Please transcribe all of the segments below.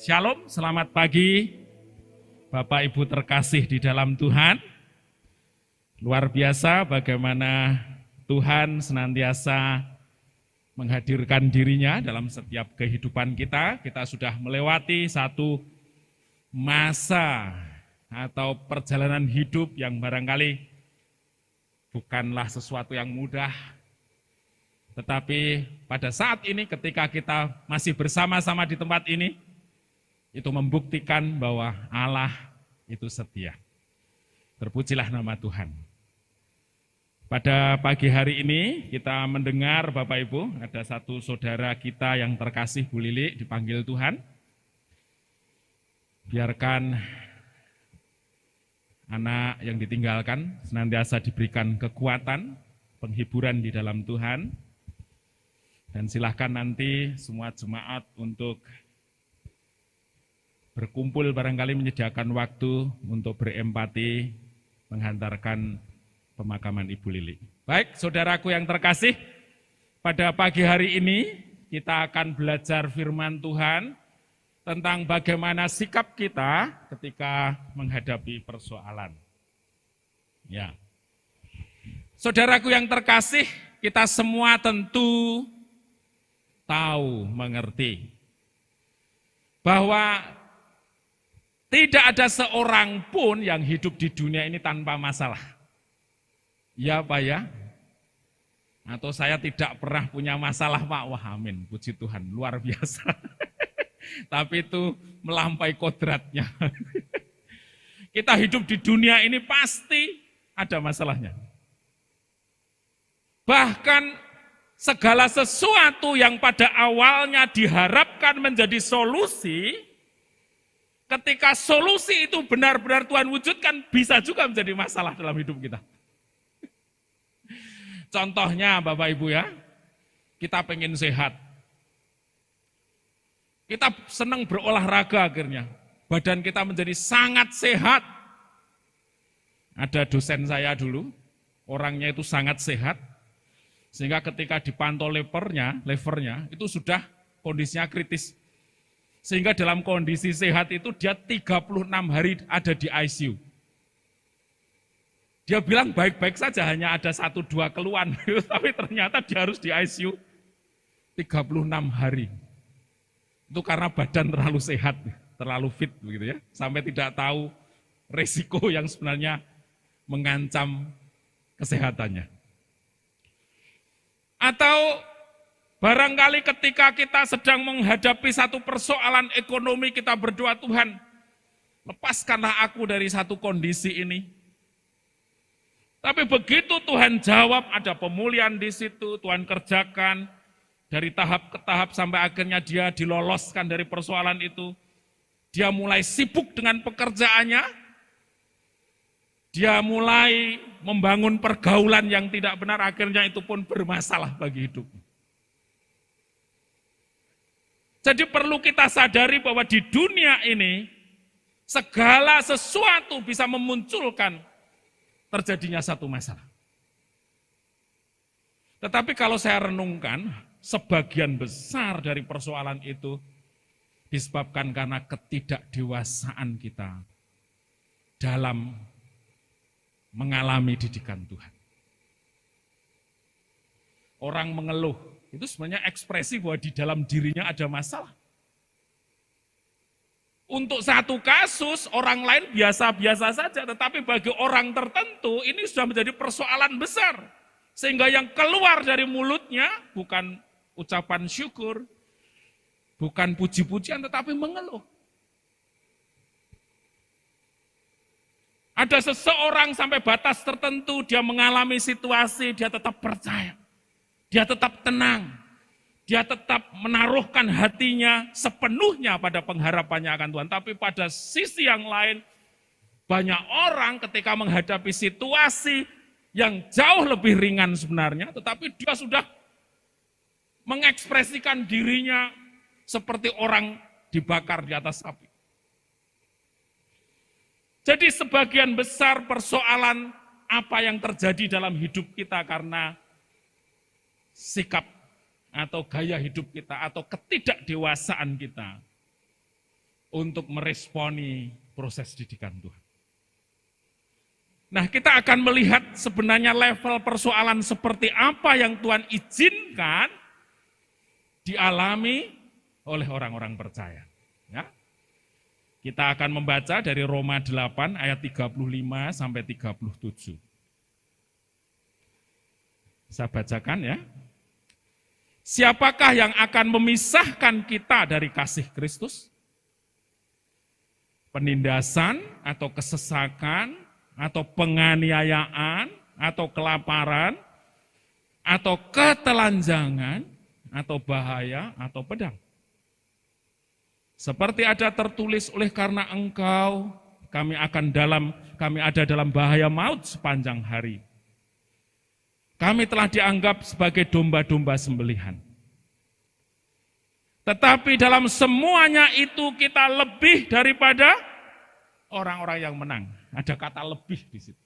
Shalom, selamat pagi Bapak Ibu terkasih di dalam Tuhan. Luar biasa bagaimana Tuhan senantiasa menghadirkan dirinya dalam setiap kehidupan kita. Kita sudah melewati satu masa atau perjalanan hidup yang barangkali bukanlah sesuatu yang mudah. Tetapi pada saat ini ketika kita masih bersama-sama di tempat ini, itu membuktikan bahwa Allah itu setia. Terpujilah nama Tuhan. Pada pagi hari ini kita mendengar Bapak Ibu, ada satu saudara kita yang terkasih Bu Lili dipanggil Tuhan. Biarkan anak yang ditinggalkan senantiasa diberikan kekuatan, penghiburan di dalam Tuhan. Dan silahkan nanti semua jemaat untuk berkumpul barangkali menyediakan waktu untuk berempati menghantarkan pemakaman Ibu Lili. Baik, saudaraku yang terkasih, pada pagi hari ini kita akan belajar firman Tuhan tentang bagaimana sikap kita ketika menghadapi persoalan. Ya. Saudaraku yang terkasih, kita semua tentu tahu, mengerti bahwa tidak ada seorang pun yang hidup di dunia ini tanpa masalah. Ya Pak ya? Atau saya tidak pernah punya masalah Pak? Wah amin, puji Tuhan, luar biasa. Tapi itu melampaui kodratnya. Kita hidup di dunia ini pasti ada masalahnya. Bahkan segala sesuatu yang pada awalnya diharapkan menjadi solusi, ketika solusi itu benar-benar Tuhan wujudkan, bisa juga menjadi masalah dalam hidup kita. Contohnya Bapak Ibu ya, kita pengen sehat. Kita senang berolahraga akhirnya. Badan kita menjadi sangat sehat. Ada dosen saya dulu, orangnya itu sangat sehat. Sehingga ketika dipantau levernya itu sudah kondisinya kritis. Sehingga dalam kondisi sehat itu dia 36 hari ada di ICU. Dia bilang baik-baik saja, hanya ada 1-2 keluhan. Tapi ternyata dia harus di ICU 36 hari. Itu karena badan terlalu sehat, terlalu fit begitu ya. Sampai tidak tahu resiko yang sebenarnya mengancam kesehatannya. Atau barangkali ketika kita sedang menghadapi satu persoalan ekonomi, kita berdoa, Tuhan, lepaskanlah aku dari satu kondisi ini. Tapi begitu Tuhan jawab, ada pemulihan di situ, Tuhan kerjakan dari tahap ke tahap sampai akhirnya dia diloloskan dari persoalan itu. Dia mulai sibuk dengan pekerjaannya, dia mulai membangun pergaulan yang tidak benar, akhirnya itu pun bermasalah bagi hidupnya. Jadi perlu kita sadari bahwa di dunia ini segala sesuatu bisa memunculkan terjadinya satu masalah. Tetapi kalau saya renungkan, sebagian besar dari persoalan itu disebabkan karena ketidakdewasaan kita dalam mengalami didikan Tuhan. Orang mengeluh, itu sebenarnya ekspresi bahwa di dalam dirinya ada masalah. Untuk satu kasus, orang lain biasa-biasa saja, tetapi bagi orang tertentu ini sudah menjadi persoalan besar. Sehingga yang keluar dari mulutnya bukan ucapan syukur, bukan puji-pujian, tetapi mengeluh. Ada seseorang sampai batas tertentu, dia mengalami situasi, dia tetap percaya. Dia tetap tenang, dia tetap menaruhkan hatinya sepenuhnya pada pengharapannya akan Tuhan. Tapi pada sisi yang lain, banyak orang ketika menghadapi situasi yang jauh lebih ringan sebenarnya, tetapi dia sudah mengekspresikan dirinya seperti orang dibakar di atas api. Jadi sebagian besar persoalan apa yang terjadi dalam hidup kita karena sikap atau gaya hidup kita atau ketidakdewasaan kita untuk meresponi proses didikan Tuhan. Nah, kita akan melihat sebenarnya level persoalan seperti apa yang Tuhan izinkan dialami oleh orang-orang percaya. Ya. Kita akan membaca dari Roma 8 ayat 35 sampai 37. Saya bacakan ya. Siapakah yang akan memisahkan kita dari kasih Kristus? Penindasan atau kesesakan, atau penganiayaan, atau kelaparan, atau ketelanjangan, atau bahaya, atau pedang. Seperti ada tertulis, oleh karena engkau, kami ada dalam bahaya maut sepanjang hari. Kami telah dianggap sebagai domba-domba sembelihan. Tetapi dalam semuanya itu kita lebih daripada orang-orang yang menang. Ada kata lebih di situ.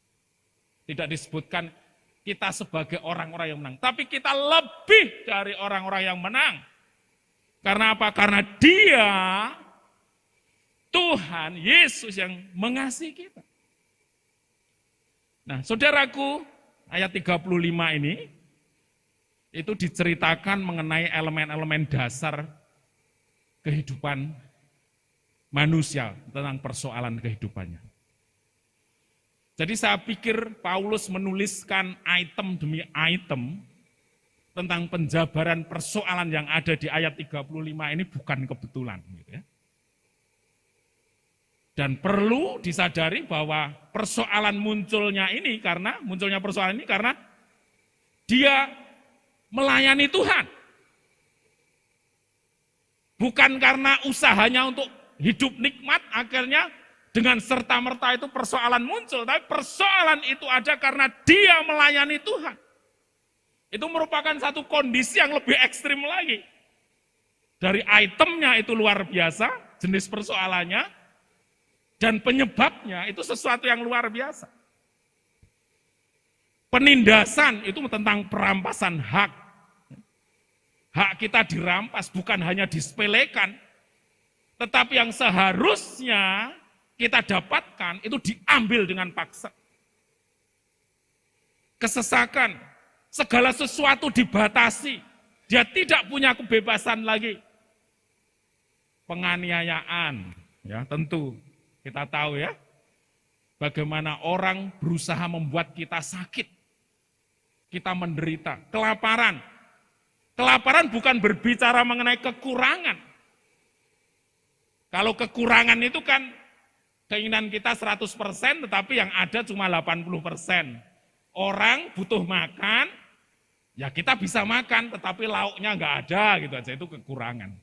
Tidak disebutkan kita sebagai orang-orang yang menang, tapi kita lebih dari orang-orang yang menang. Karena apa? Karena Dia, Tuhan Yesus yang mengasihi kita. Nah, saudaraku, ayat 35 ini itu diceritakan mengenai elemen-elemen dasar kehidupan manusia, tentang persoalan kehidupannya. Jadi saya pikir Paulus menuliskan item demi item tentang penjabaran persoalan yang ada di ayat 35 ini bukan kebetulan. Gitu ya. Dan perlu disadari bahwa persoalan munculnya persoalan ini karena dia melayani Tuhan. Bukan karena usahanya untuk hidup nikmat, akhirnya dengan serta-merta itu persoalan muncul. Tapi persoalan itu ada karena dia melayani Tuhan. Itu merupakan satu kondisi yang lebih ekstrim lagi. Dari itemnya itu luar biasa, jenis persoalannya, dan penyebabnya itu sesuatu yang luar biasa. Penindasan itu tentang perampasan hak. Hak kita dirampas, bukan hanya disepelekan, tetapi yang seharusnya kita dapatkan itu diambil dengan paksa. Kesesakan, segala sesuatu dibatasi, dia tidak punya kebebasan lagi. Penganiayaan, ya tentu kita tahu ya, bagaimana orang berusaha membuat kita sakit, kita menderita. Kelaparan bukan berbicara mengenai kekurangan. Kalau kekurangan itu kan keinginan kita 100%, tetapi yang ada cuma 80%. Orang butuh makan, ya kita bisa makan, tetapi lauknya nggak ada, gitu aja, itu kekurangan.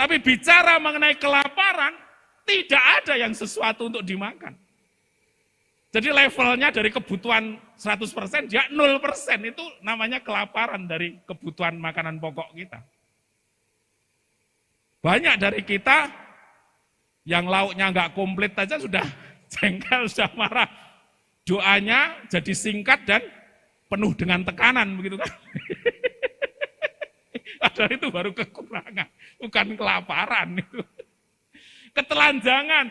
Tapi bicara mengenai kelaparan, tidak ada yang sesuatu untuk dimakan. Jadi levelnya dari kebutuhan 100%, dia 0%, itu namanya kelaparan dari kebutuhan makanan pokok kita. Banyak dari kita yang lauknya nggak komplit aja sudah jengkel, sudah marah. Doanya jadi singkat dan penuh dengan tekanan, begitu kan? Padahal itu baru kekurangan, bukan kelaparan itu. Ketelanjangan,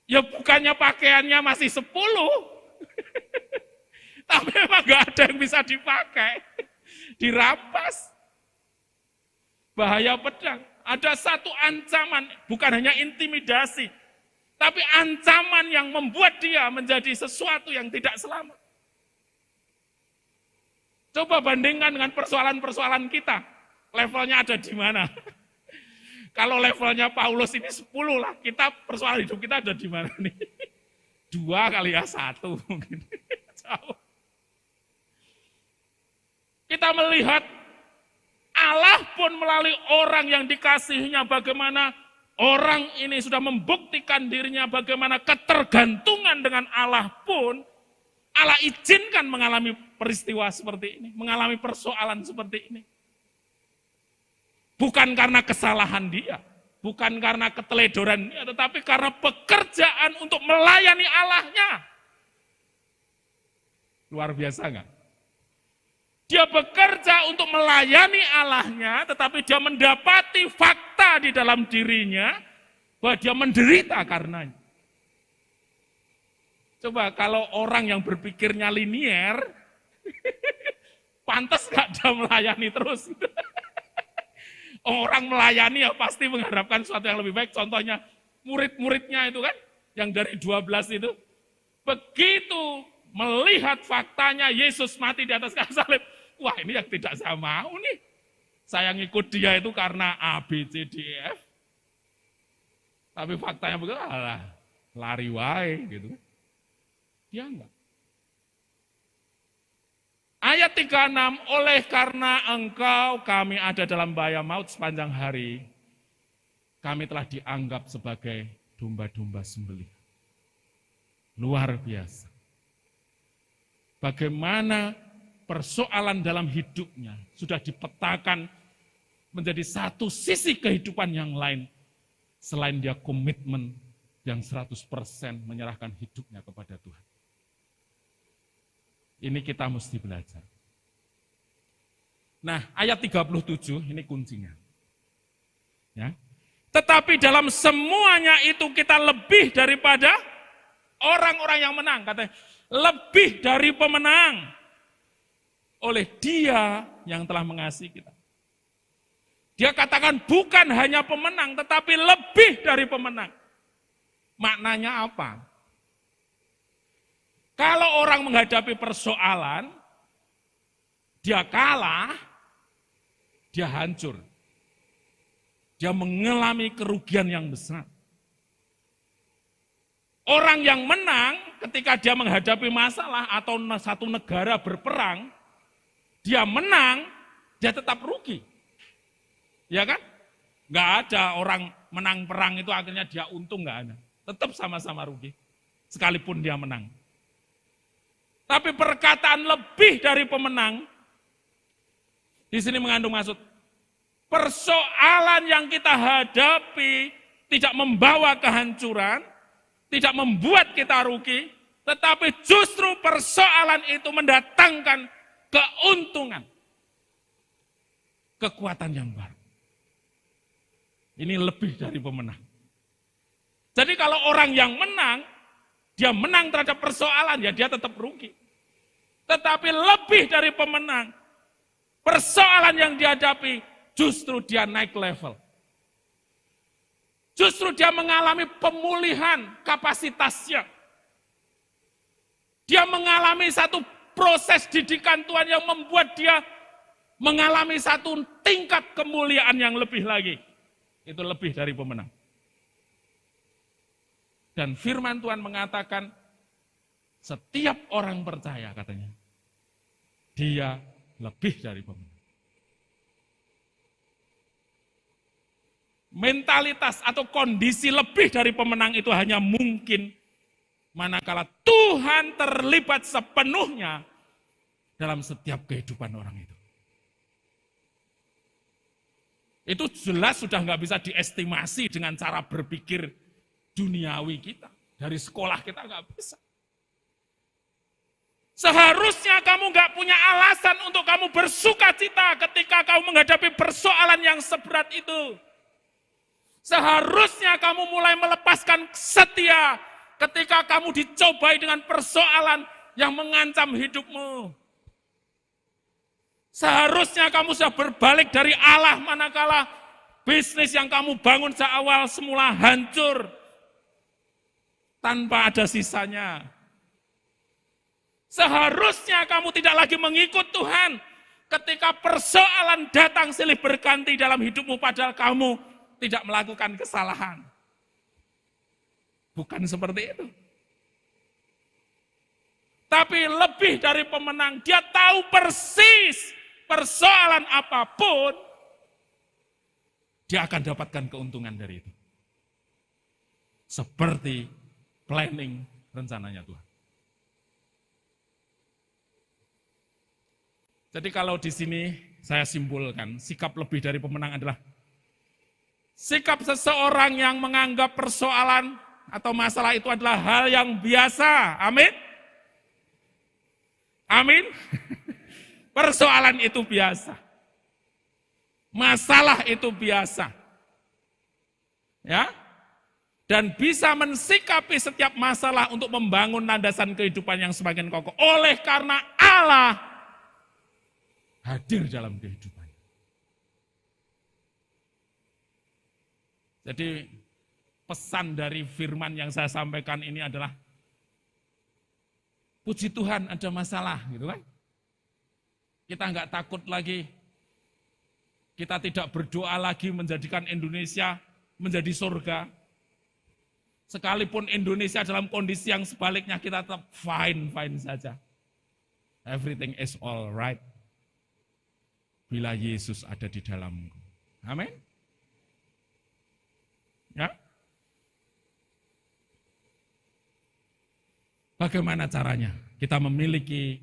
ya bukannya pakaiannya masih 10, tapi memang nggak ada yang bisa dipakai, dirampas. Bahaya pedang. Ada satu ancaman, bukan hanya intimidasi, tapi ancaman yang membuat dia menjadi sesuatu yang tidak selamat. Coba bandingkan dengan persoalan-persoalan kita, levelnya ada di mana? Kalau levelnya Paulus ini 10 lah, kita persoalan hidup kita ada di mana nih? 2 kali ya 1 mungkin. Jauh. Kita melihat Allah pun melalui orang yang dikasihinya, bagaimana orang ini sudah membuktikan dirinya, bagaimana ketergantungan dengan Allah pun, Allah izinkan mengalami peristiwa seperti ini, mengalami persoalan seperti ini. Bukan karena kesalahan dia, bukan karena keteledoran dia, tetapi karena pekerjaan untuk melayani Allahnya. Luar biasa enggak? Dia bekerja untuk melayani Allahnya, tetapi dia mendapati fakta fakta di dalam dirinya bahwa dia menderita karenanya. Coba kalau orang yang berpikirnya linier, pantas gak dia melayani terus. Orang melayani ya pasti mengharapkan sesuatu yang lebih baik. Contohnya murid-muridnya itu kan, yang dari 12 itu. Begitu melihat faktanya Yesus mati di atas kayu salib. Wah, ini yang tidak saya mau nih. Saya ngikut dia itu karena A, B, C, D, E, F. Tapi faktanya begitu, alah, lari wae gitu. Dia enggak. Ayat 36, oleh karena engkau kami ada dalam bahaya maut sepanjang hari, kami telah dianggap sebagai domba-domba sembelih. Luar biasa. Bagaimana persoalan dalam hidupnya sudah dipetakan menjadi satu sisi kehidupan yang lain. Selain dia komitmen yang 100% menyerahkan hidupnya kepada Tuhan. Ini kita mesti belajar. Nah, ayat 37 ini kuncinya. Ya. Tetapi dalam semuanya itu kita lebih daripada orang-orang yang menang. Katanya, lebih dari pemenang. Oleh Dia yang telah mengasihi kita. Dia katakan bukan hanya pemenang, tetapi lebih dari pemenang. Maknanya apa? Kalau orang menghadapi persoalan, dia kalah, dia hancur. Dia mengalami kerugian yang besar. Orang yang menang ketika dia menghadapi masalah atau satu negara berperang, dia menang, dia tetap rugi. Ya kan? Nggak ada orang menang perang itu akhirnya dia untung, nggak ada. Tetap sama-sama rugi, sekalipun dia menang. Tapi perkataan lebih dari pemenang, di sini mengandung maksud, persoalan yang kita hadapi tidak membawa kehancuran, tidak membuat kita rugi, tetapi justru persoalan itu mendatangkan keuntungan, kekuatan yang baru. Ini lebih dari pemenang. Jadi kalau orang yang menang, dia menang terhadap persoalan, ya dia tetap rugi. Tetapi lebih dari pemenang, persoalan yang dihadapi, justru dia naik level. Justru dia mengalami pemulihan kapasitasnya. Dia mengalami satu proses didikan Tuhan yang membuat dia mengalami satu tingkat kemuliaan yang lebih lagi. Itu lebih dari pemenang. Dan firman Tuhan mengatakan, setiap orang percaya katanya, dia lebih dari pemenang. Mentalitas atau kondisi lebih dari pemenang itu hanya mungkin manakala Tuhan terlibat sepenuhnya dalam setiap kehidupan orang itu. Itu jelas sudah nggak bisa diestimasi dengan cara berpikir duniawi kita. Dari sekolah kita nggak bisa. Seharusnya kamu nggak punya alasan untuk kamu bersuka cita ketika kamu menghadapi persoalan yang seberat itu. Seharusnya kamu mulai melepaskan setia ketika kamu dicobai dengan persoalan yang mengancam hidupmu. Seharusnya kamu sudah berbalik dari Allah manakala bisnis yang kamu bangun seawal semula hancur tanpa ada sisanya. Seharusnya kamu tidak lagi mengikut Tuhan ketika persoalan datang silih berganti dalam hidupmu padahal kamu tidak melakukan kesalahan. Bukan seperti itu. Tapi lebih dari pemenang, dia tahu persis persoalan apapun, dia akan dapatkan keuntungan dari itu. Seperti planning rencananya Tuhan. Jadi kalau di sini saya simpulkan, sikap lebih dari pemenang adalah sikap seseorang yang menganggap persoalan atau masalah itu adalah hal yang biasa. Amin? Amin? Persoalan itu biasa. Masalah itu biasa. Ya. Dan bisa mensikapi setiap masalah untuk membangun landasan kehidupan yang semakin kokoh. Oleh karena Allah hadir dalam kehidupan. Jadi pesan dari firman yang saya sampaikan ini adalah puji Tuhan ada masalah gitu kan. Kita enggak takut lagi. Kita tidak berdoa lagi menjadikan Indonesia menjadi surga. Sekalipun Indonesia dalam kondisi yang sebaliknya kita tetap fine saja. Everything is all right. Bila Yesus ada di dalamku. Amin. Ya. Bagaimana caranya? Kita memiliki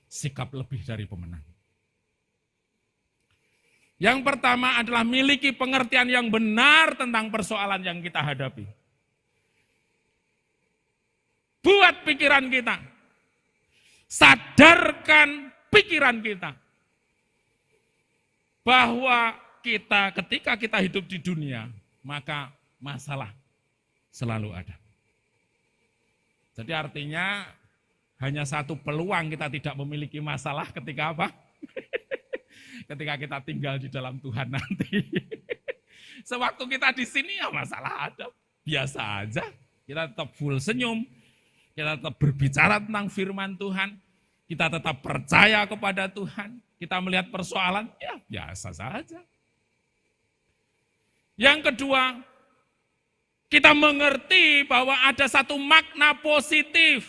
sikap lebih dari pemenang. Yang pertama adalah miliki pengertian yang benar tentang persoalan yang kita hadapi. Buat pikiran kita. Sadarkan pikiran kita. Bahwa kita ketika kita hidup di dunia, maka masalah selalu ada. Jadi artinya hanya satu peluang kita tidak memiliki masalah ketika apa? Ketika kita tinggal di dalam Tuhan nanti. Sewaktu kita di sini ya masalah ada, biasa aja. Kita tetap full senyum, kita tetap berbicara tentang firman Tuhan, kita tetap percaya kepada Tuhan, kita melihat persoalan, ya biasa saja. Yang kedua, kita mengerti bahwa ada satu makna positif,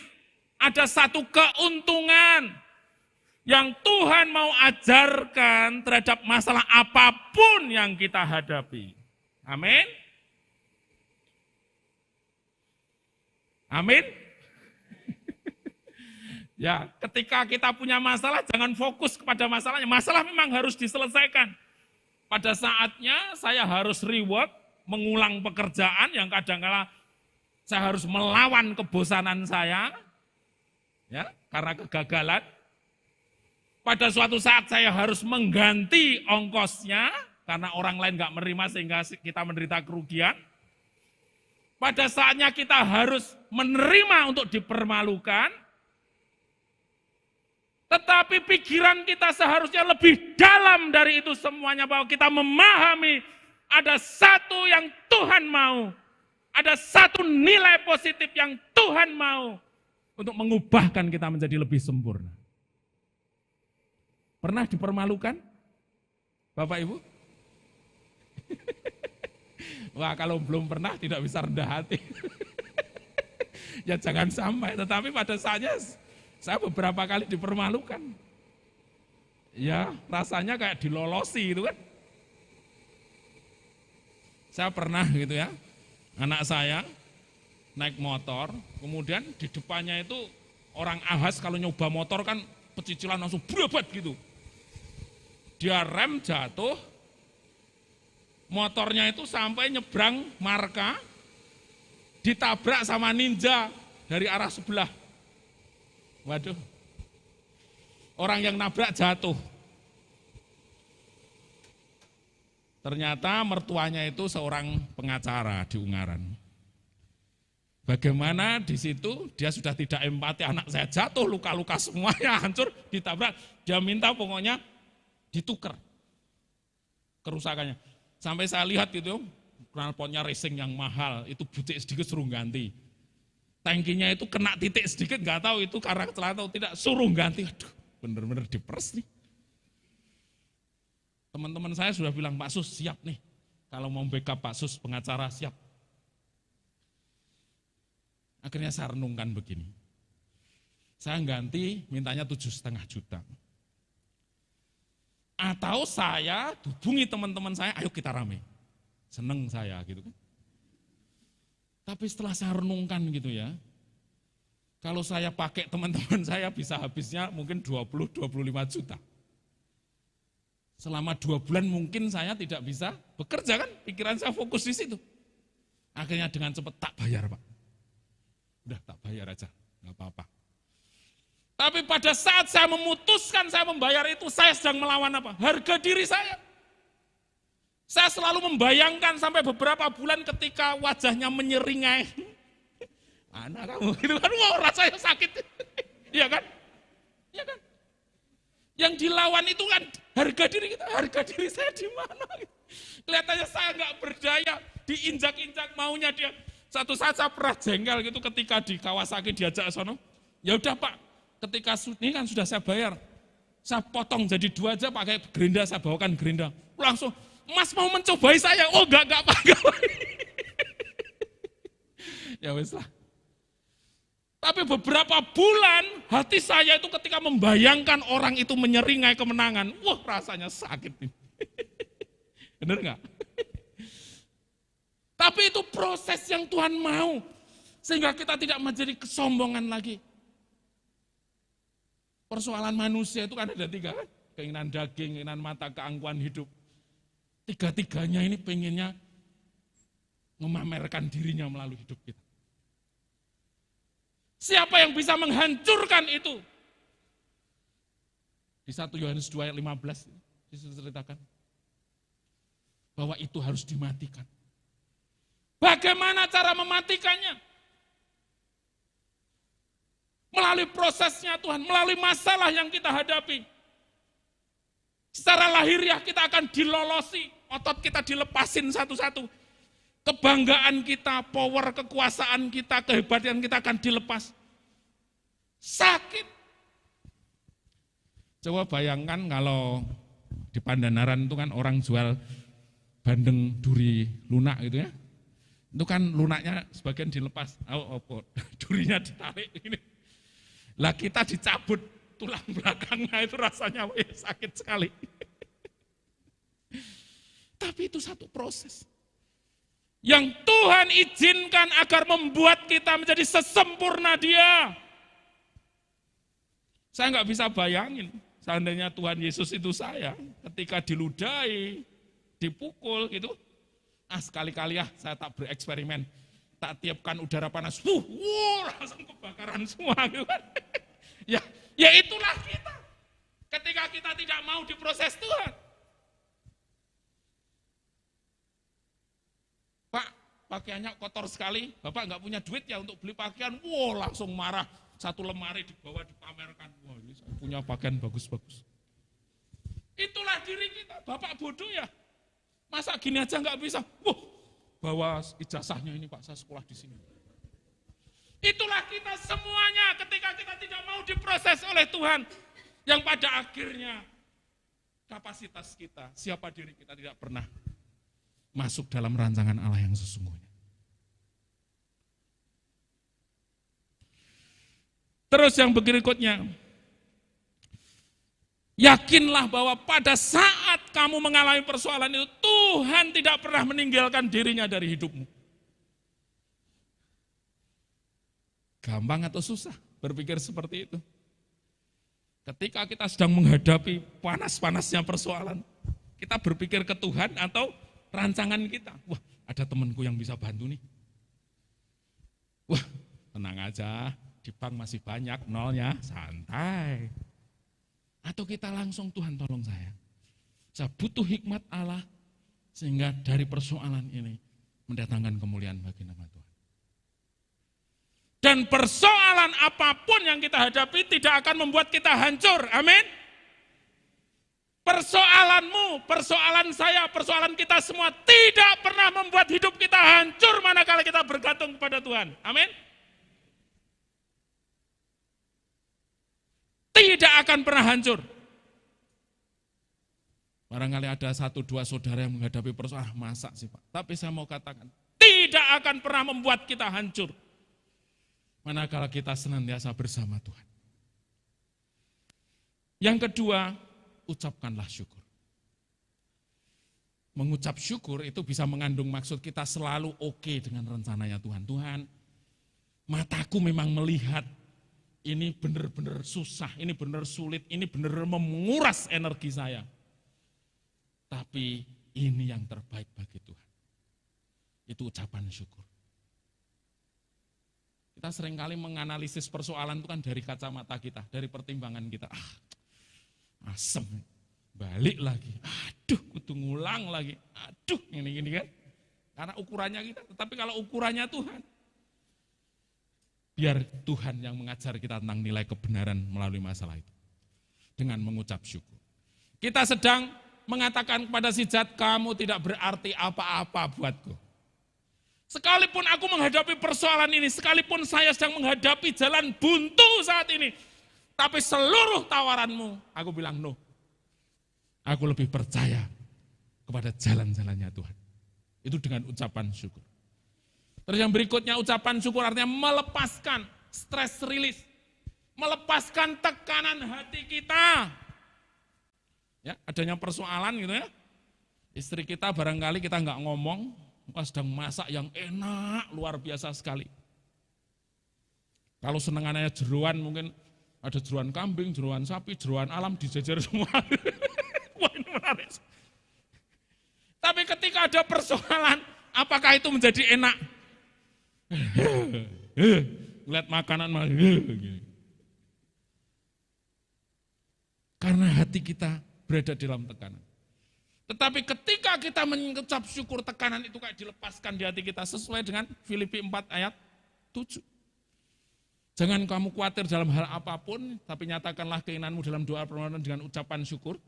ada satu keuntungan yang Tuhan mau ajarkan terhadap masalah apapun yang kita hadapi. Amin. Amin. Ya, ketika kita punya masalah, jangan fokus kepada masalahnya. Masalah memang harus diselesaikan. Pada saatnya saya harus reward, mengulang pekerjaan yang kadang-kala saya harus melawan kebosanan saya, ya, karena kegagalan. Pada suatu saat saya harus mengganti ongkosnya, karena orang lain nggak menerima sehingga kita menderita kerugian. Pada saatnya kita harus menerima untuk dipermalukan, tetapi pikiran kita seharusnya lebih dalam dari itu semuanya, bahwa kita memahami ada satu yang Tuhan mau, ada satu nilai positif yang Tuhan mau untuk mengubahkan kita menjadi lebih sempurna. Pernah dipermalukan, Bapak Ibu? Wah, kalau belum pernah tidak bisa rendah hati. Ya jangan sampai, tetapi pada saatnya saya beberapa kali dipermalukan. Ya rasanya kayak dilolosi gitu kan. Saya pernah gitu ya, anak saya naik motor, kemudian di depannya itu orang ahas kalau nyoba motor kan pecicilan langsung berobat gitu. Dia rem jatuh, motornya itu sampai nyebrang marka, ditabrak sama ninja dari arah sebelah. Waduh, orang yang nabrak jatuh. Ternyata mertuanya itu seorang pengacara di Ungaran. Bagaimana di situ dia sudah tidak empati, anak saya jatuh, luka-luka semuanya hancur, ditabrak. Dia minta pokoknya ditukar kerusakannya. Sampai saya lihat itu, knalpotnya racing yang mahal, itu butik sedikit suruh ganti. Tangkinya itu kena titik sedikit, nggak tahu itu karena kecelakaan atau tidak, suruh ganti. Aduh, bener-bener diperes nih. Teman-teman saya sudah bilang, Pak Sus siap nih, kalau mau backup Pak Sus pengacara siap. Akhirnya saya renungkan begini, saya ganti mintanya 7,5 juta. Atau saya hubungi teman-teman saya, ayo kita rame. Seneng saya gitu kan. Tapi setelah saya renungkan gitu ya, kalau saya pakai teman-teman saya bisa habisnya mungkin 20-25 juta. Selama 2 bulan mungkin saya tidak bisa bekerja kan, pikiran saya fokus di situ. Akhirnya dengan cepat tak bayar Pak. Udah tak bayar aja, nggak apa-apa. Tapi pada saat saya memutuskan saya membayar itu, saya sedang melawan apa? Harga diri saya. Saya selalu membayangkan sampai beberapa bulan ketika wajahnya menyeringai. Anak kamu itu kan, wah rasanya sakit. Iya kan? Iya kan? Yang dilawan itu kan harga diri saya di mana? Kelihatannya saya nggak berdaya, diinjak-injak maunya dia. Satu saat saya pernah jengkel gitu ketika di Kawasaki diajak sono. Ya udah Pak, ketika ini kan sudah saya bayar, saya potong jadi 2 aja pakai gerinda, saya bawakan gerinda. Langsung, Mas mau mencobai saya? Oh enggak Pak. Ya wes lah. Tapi beberapa bulan hati saya itu ketika membayangkan orang itu menyeringai kemenangan, wah rasanya sakit nih. Bener nggak? Tapi itu proses yang Tuhan mau, sehingga kita tidak menjadi kesombongan lagi. Persoalan manusia itu kan ada 3 kan? Keinginan daging, keinginan mata, keangkuhan hidup. 3-tiganya ini pengennya memamerkan dirinya melalui hidup kita. Siapa yang bisa menghancurkan itu? Di 1 Yohanes 2 ayat 15 diceritakan bahwa itu harus dimatikan. Bagaimana cara mematikannya? Melalui prosesnya Tuhan, melalui masalah yang kita hadapi. Secara lahiriah kita akan dilolosi, otot kita dilepasin satu-satu. Kebanggaan kita, power, kekuasaan kita, kehebatan kita akan dilepas. Sakit. Coba bayangkan kalau di Pandanaran itu kan orang jual bandeng duri lunak gitu ya. Itu kan lunaknya sebagian dilepas, durinya ditarik ini. Lah kita dicabut tulang belakangnya, itu rasanya sakit sekali. Tapi itu satu proses yang Tuhan izinkan agar membuat kita menjadi sesempurna Dia. Saya nggak bisa bayangin, seandainya Tuhan Yesus itu saya, ketika diludahi, dipukul gitu, sekali-kali ya saya tak bereksperimen, tak tiupkan udara panas, langsung kebakaran semua gitu kan. Ya itulah kita, ketika kita tidak mau diproses Tuhan. Pak, pakaiannya kotor sekali, Bapak nggak punya duit ya untuk beli pakaian, langsung marah, 1 lemari dibawa dipamerkan, ini saya punya pakaian bagus-bagus. Itulah diri kita, Bapak bodoh ya. Masa gini aja nggak bisa? Bawa ijazahnya ini Pak, saya sekolah di sini. Itulah kita semuanya ketika kita tidak mau diproses oleh Tuhan. Yang pada akhirnya kapasitas kita, siapa diri kita tidak pernah masuk dalam rancangan Allah yang sesungguhnya. Terus yang berikutnya, yakinlah bahwa pada saat kamu mengalami persoalan itu, Tuhan tidak pernah meninggalkan dirinya dari hidupmu. Gampang atau susah berpikir seperti itu? Ketika kita sedang menghadapi panas-panasnya persoalan, kita berpikir ke Tuhan atau rancangan kita. Wah, ada temanku yang bisa bantu nih. Wah, tenang aja, di bank masih banyak nolnya, santai. Atau kita langsung, Tuhan tolong saya butuh hikmat Allah, sehingga dari persoalan ini mendatangkan kemuliaan bagi nama Tuhan. Dan persoalan apapun yang kita hadapi tidak akan membuat kita hancur, amin. Persoalanmu, persoalan saya, persoalan kita semua tidak pernah membuat hidup kita hancur manakala kita bergantung kepada Tuhan, amin. Tidak akan pernah hancur. Barangkali ada 1-2 saudara yang menghadapi persoalan, masa sih Pak? Tapi saya mau katakan, tidak akan pernah membuat kita hancur manakala kita senantiasa bersama Tuhan. Yang kedua, ucapkanlah syukur. Mengucap syukur itu bisa mengandung maksud kita selalu oke dengan rencananya Tuhan. Tuhan, mataku memang melihat ini benar-benar susah, ini benar sulit, ini benar menguras energi saya. Tapi ini yang terbaik bagi Tuhan. Itu ucapan syukur. Kita seringkali menganalisis persoalan itu kan dari kacamata kita, dari pertimbangan kita. Asem, balik lagi. Aduh, kudu ngulang lagi. Aduh, gini kan. Karena ukurannya kita, tetapi kalau ukurannya Tuhan, biar Tuhan yang mengajar kita tentang nilai kebenaran melalui masalah itu. Dengan mengucap syukur. Kita sedang mengatakan kepada si zat, kamu tidak berarti apa-apa buatku. Sekalipun aku menghadapi persoalan ini, sekalipun saya sedang menghadapi jalan buntu saat ini, tapi seluruh tawaranmu, aku bilang no. Aku lebih percaya kepada jalan-jalannya Tuhan. Itu dengan ucapan syukur. Terus yang berikutnya ucapan syukur artinya melepaskan stress release. Melepaskan tekanan hati kita. Ya, adanya persoalan gitu ya. Istri kita barangkali kita nggak ngomong, sedang masak yang enak, luar biasa sekali. Kalau senengannya jeroan mungkin ada jeroan kambing, jeroan sapi, jeroan alam dijejer semua. Wah, ini menarik. Tapi ketika ada persoalan, apakah itu menjadi enak? Lihat makanan malah gini. Karena hati kita berada dalam tekanan. Tetapi ketika kita mengucap syukur, tekanan itu kayak dilepaskan di hati kita sesuai dengan Filipi 4 ayat 7. Jangan kamu khawatir dalam hal apapun, tapi nyatakanlah keinginanmu dalam doa permohonan dengan ucapan syukur.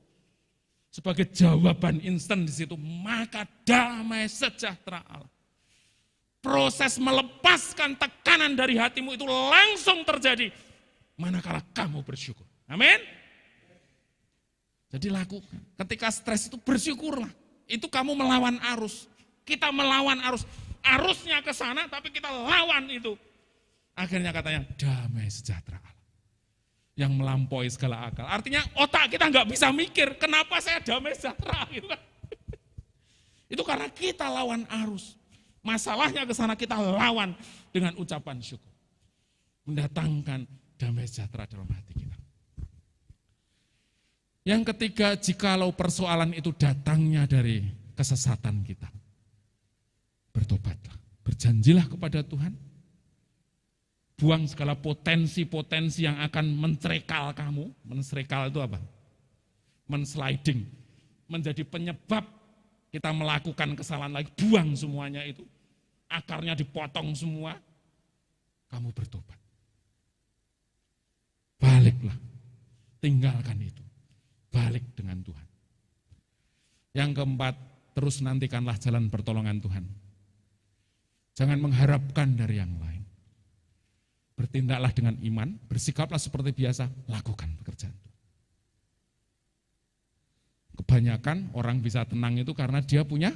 Sebagai jawaban instan di situ, maka damai sejahtera Allah. Proses melepaskan tekanan dari hatimu itu langsung terjadi manakala kamu bersyukur. Amin. Jadi lakukan. Ketika stres itu bersyukurlah. Itu kamu melawan arus. Kita melawan arus. Arusnya ke sana tapi kita lawan itu. Akhirnya katanya damai sejahtera Allah. Yang melampaui segala akal. Artinya otak kita nggak bisa mikir kenapa saya damai sejahtera gitu kan. Itu karena kita lawan arus. Masalahnya ke sana kita lawan dengan ucapan syukur. Mendatangkan damai sejahtera dalam hati kita. Yang ketiga, jikalau persoalan itu datangnya dari kesesatan kita, bertobatlah, berjanjilah kepada Tuhan, buang segala potensi-potensi yang akan mencerekal kamu. Mencerekal itu apa? Mensliding, menjadi penyebab kita melakukan kesalahan lagi, buang semuanya itu, akarnya dipotong semua, kamu bertobat. Baliklah, tinggalkan itu. Balik dengan Tuhan. Yang keempat, terus nantikanlah jalan pertolongan Tuhan. Jangan mengharapkan dari yang lain. Bertindaklah dengan iman, bersikaplah seperti biasa, lakukan pekerjaan. Kebanyakan orang bisa tenang itu karena dia punya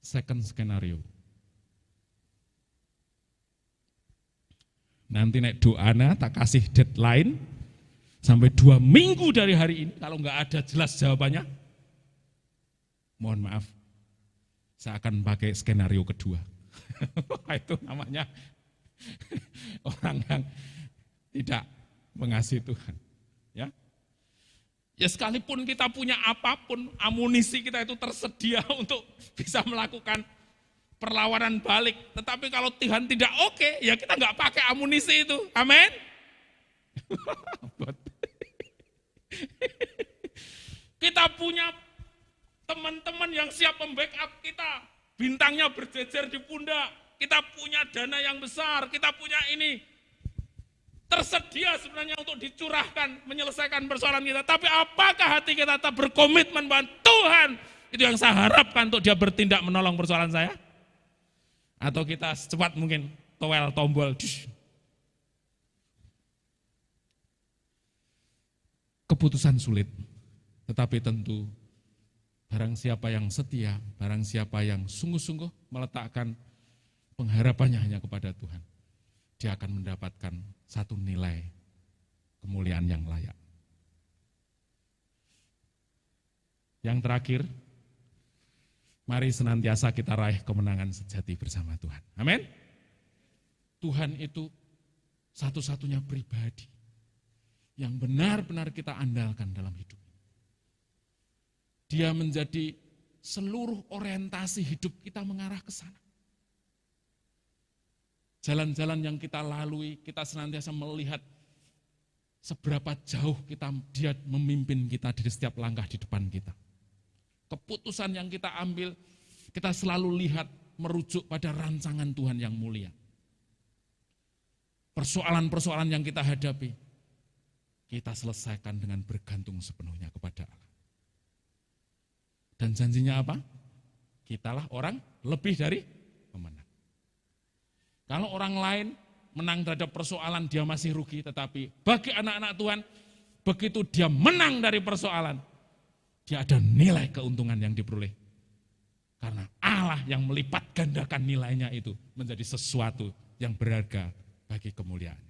second skenario. Nanti nek doana tak kasih deadline, sampai 2 minggu dari hari ini, kalau nggak ada jelas jawabannya, mohon maaf, saya akan pakai skenario kedua. Itu namanya orang yang tidak mengasihi Tuhan. Ya, ya sekalipun kita punya apapun, amunisi kita itu tersedia untuk bisa melakukan perlawanan balik. Tetapi kalau Tuhan tidak oke, ya kita nggak pakai amunisi itu. Amin. Kita punya teman-teman yang siap membackup kita, bintangnya berjejer di pundak, kita punya dana yang besar, kita punya ini, tersedia sebenarnya untuk dicurahkan, menyelesaikan persoalan kita. Tapi apakah hati kita tetap berkomitmen bahwa Tuhan, itu yang saya harapkan untuk dia bertindak menolong persoalan saya? Atau kita secepat mungkin tombol, keputusan sulit, tetapi tentu barang siapa yang setia, barang siapa yang sungguh-sungguh meletakkan pengharapannya hanya kepada Tuhan, dia akan mendapatkan satu nilai kemuliaan yang layak. Yang terakhir, mari senantiasa kita raih kemenangan sejati bersama Tuhan. Amin. Tuhan itu satu-satunya pribadi yang benar-benar kita andalkan dalam hidup. Dia menjadi seluruh orientasi hidup kita mengarah ke sana. Jalan-jalan yang kita lalui, kita senantiasa melihat seberapa jauh dia memimpin kita di setiap langkah di depan kita. Keputusan yang kita ambil, kita selalu lihat merujuk pada rancangan Tuhan yang mulia. Persoalan-persoalan yang kita hadapi, kita selesaikan dengan bergantung sepenuhnya kepada Allah. Dan janjinya apa? Kitalah orang lebih dari pemenang. Kalau orang lain menang terhadap persoalan, dia masih rugi. Tetapi bagi anak-anak Tuhan, begitu dia menang dari persoalan, dia ada nilai keuntungan yang diperoleh. Karena Allah yang melipat gandakan nilainya itu menjadi sesuatu yang berharga bagi kemuliaan.